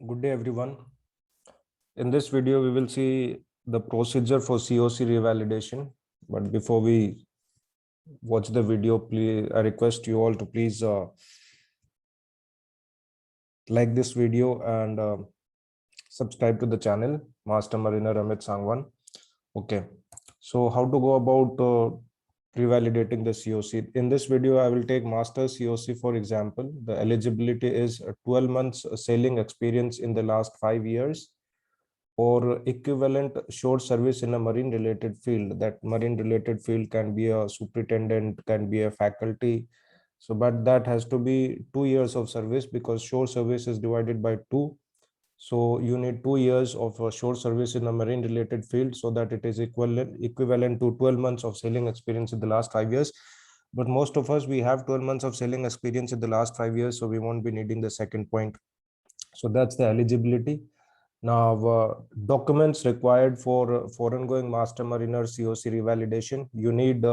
Good day, everyone. In this video, we will see the procedure for COC revalidation. But before we watch the video, please, I request you all to please like this video and subscribe to the channel, Master Mariner Amit Sangwan. Okay, so how to go about revalidating the COC? In this video, I will take Master COC for example. The eligibility is 12 months sailing experience in the last 5 years, or equivalent short service in a marine related field. That marine related field can be a superintendent, can be a faculty. So, but that has to be 2 years of service, because short service is divided by 2. So you need 2 years of short service in a marine related field, so that it is equivalent to 12 months of sailing experience in the last 5 years. But most of us, we have 12 months of sailing experience in the last 5 years, so we won't be needing the second point. So that's the eligibility. Now, documents required for foreign going master mariner COC revalidation. You need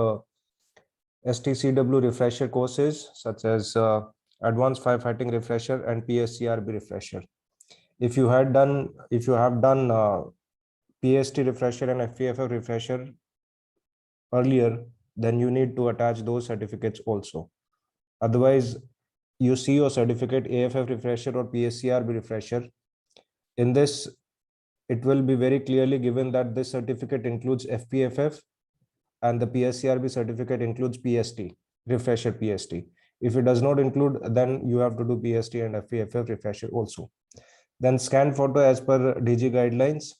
STCW refresher courses such as advanced firefighting refresher and PSCRB refresher. If you have done PST refresher and FPFF refresher earlier, then you need to attach those certificates also. Otherwise, you see your certificate AFF refresher or PSCRB refresher. In this, it will be very clearly given that this certificate includes FPFF and the PSCRB certificate includes PST, refresher PST. If it does not include, then you have to do PST and FPFF refresher also. Then scan photo as per DG guidelines,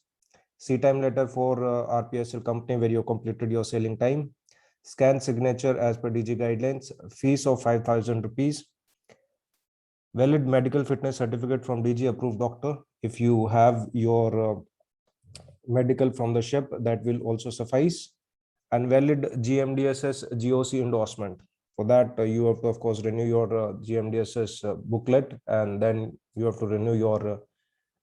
sea time letter for RPSL company where you completed your sailing time, scan signature as per DG guidelines, fees of 5,000 rupees, valid medical fitness certificate from DG approved doctor. If you have your medical from the ship, that will also suffice, and valid GMDSS GOC endorsement. For that, you have to, of course, renew your GMDSS booklet, and then you have to renew your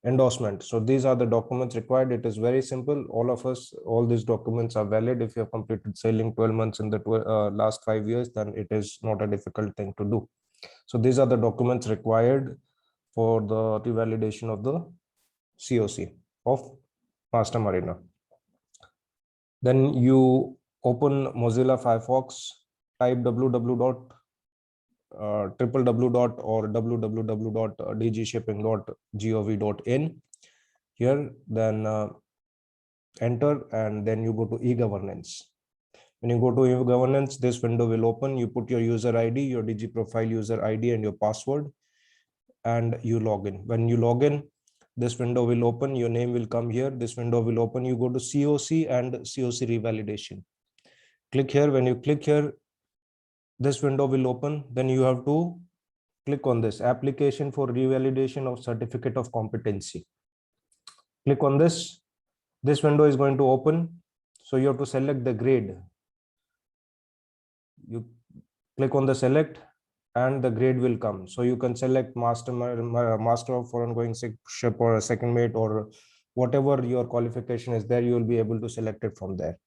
endorsement. So these are the documents required. It is very simple. All these documents are valid. If you have completed sailing 12 months in the last 5 years, then it is not a difficult thing to do. So these are the documents required for the revalidation of the COC of Master Mariner. Then you open Mozilla Firefox, type www. Or www.dgshipping.gov.in here, then enter, and then you go to e-governance. When you go to e-governance, this window will open. You put your user ID, your DG profile user ID, and your password, and you log in. When you log in, this window will open. Your name will come here. This window will open. You go to COC and COC revalidation. Click here. When you click here, this window will open. Then you have to click on this application for revalidation of certificate of competency. Click on this. This window is going to open. So you have to select the grade. You click on the select and the grade will come. So you can select master of foreign going ship or a second mate, or whatever your qualification is there, you will be able to select it from there.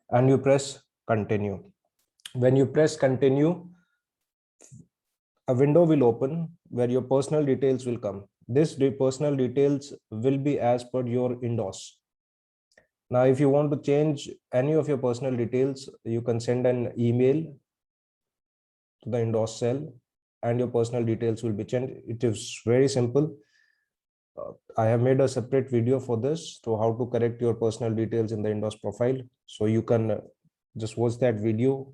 And you press continue. When you press continue, a window will open where your personal details will come. This personal details will be as per your endorse. Now, if you want to change any of your personal details, you can send an email to the endorse cell and your personal details will be changed. It is very simple. I have made a separate video for this, to how to correct your personal details in the endorse profile. So you can just watch that video,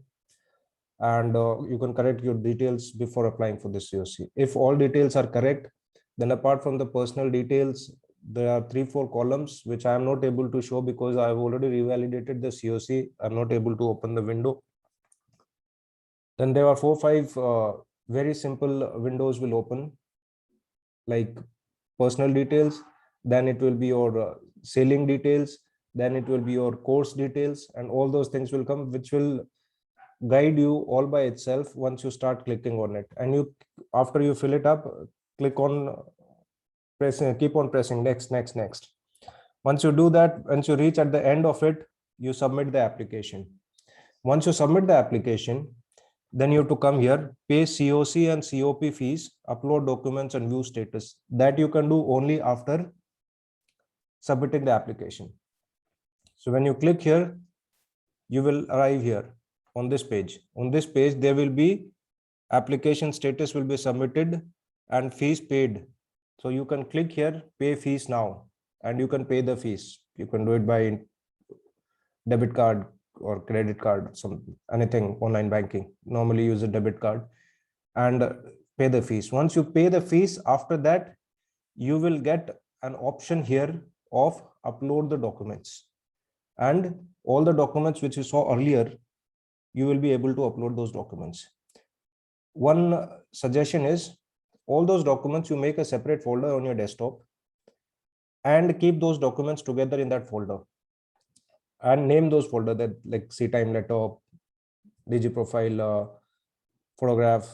and you can correct your details before applying for the COC. If all details are correct, then apart from the personal details, there are 3-4 columns which I am not able to show because I have already revalidated the COC. I'm not able to open the window. Then there are 4-5 very simple windows will open, like personal details, then it will be your sailing details, then it will be your course details, and all those things will come, which will guide you all by itself once you start clicking on it. And you, after you fill it up, click on pressing, keep on pressing next. Once you do that, once you reach at the end of it, you submit the application. Once you submit the application, Then you have to come here, pay COC and COP fees, upload documents and view status. That you can do only after submitting the application. So when you click here, you will arrive here on this page. On this page, there will be application status will be submitted and fees paid. So you can click here, pay fees now, and you can pay the fees. You can do it by debit card or credit card, anything, online banking. Normally use a debit card and pay the fees. Once you pay the fees, after that, you will get an option here of upload the documents. And all the documents which you saw earlier, you will be able to upload those documents. One suggestion is, all those documents, you make a separate folder on your desktop and keep those documents together in that folder and name those folder that like CTime letter, DigiProfile, photograph,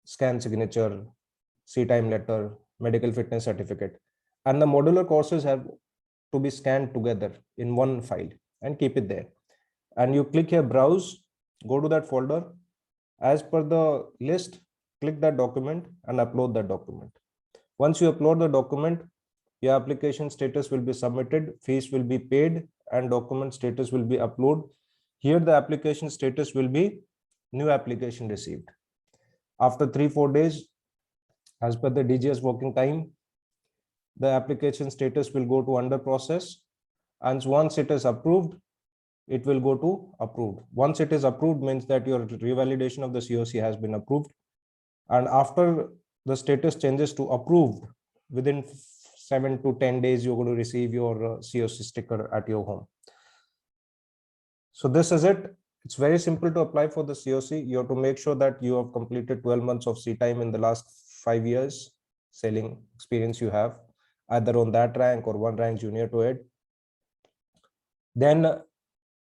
scan signature, CTime letter, medical fitness certificate. And the modular courses have to be scanned together in one file and keep it there. And you click here, browse, go to that folder. As per the list, click that document and upload that document. Once you upload the document, your application status will be submitted, fees will be paid, and document status will be uploaded. Here, the application status will be new application received. After 3-4 days, as per the DGS working time, the application status will go to under process. And once it is approved, it will go to approved. Once it is approved means that your revalidation of the COC has been approved. And after the status changes to approved, within 7 to 10 days, you're going to receive your COC sticker at your home. So this is it. It's very simple to apply for the COC. You have to make sure that you have completed 12 months of CTime in the last 5 years selling experience you have, either on that rank or one rank junior to it. Then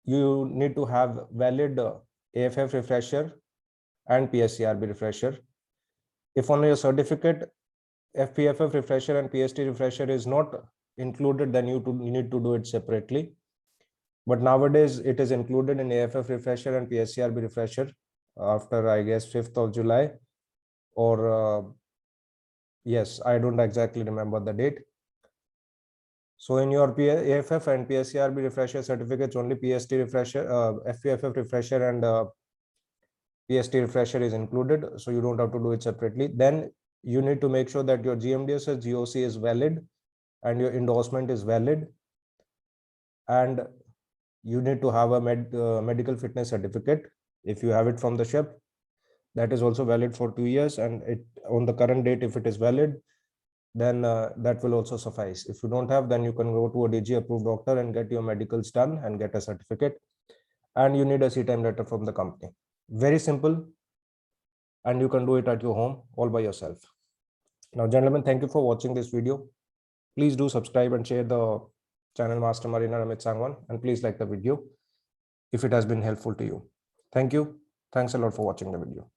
you need to have valid AFF refresher and PSCRB refresher. If on your certificate, FPFF refresher and PST refresher is not included, then you need to do it separately. But nowadays it is included in AFF refresher and PSCRB refresher after, I guess, 5th of July or yes, I don't exactly remember the date. So in your AFF and PSCRB refresher certificates, only PST refresher, FPFF refresher and PST refresher is included. So you don't have to do it separately. Then you need to make sure that your GMDSS GOC is valid and your endorsement is valid. And you need to have a medical fitness certificate. If you have it from the SHEP, that is also valid for 2 years. And on the current date, if it is valid, then that will also suffice. If you don't have, then you can go to a DG approved doctor and get your medicals done and get a certificate. And you need a CTime letter from the company. Very simple. And you can do it at your home all by yourself. Now, gentlemen, thank you for watching this video. Please do subscribe and share the channel Master Mariner Amit Sangwan, and please like the video if it has been helpful to you. Thank you. Thanks a lot for watching the video.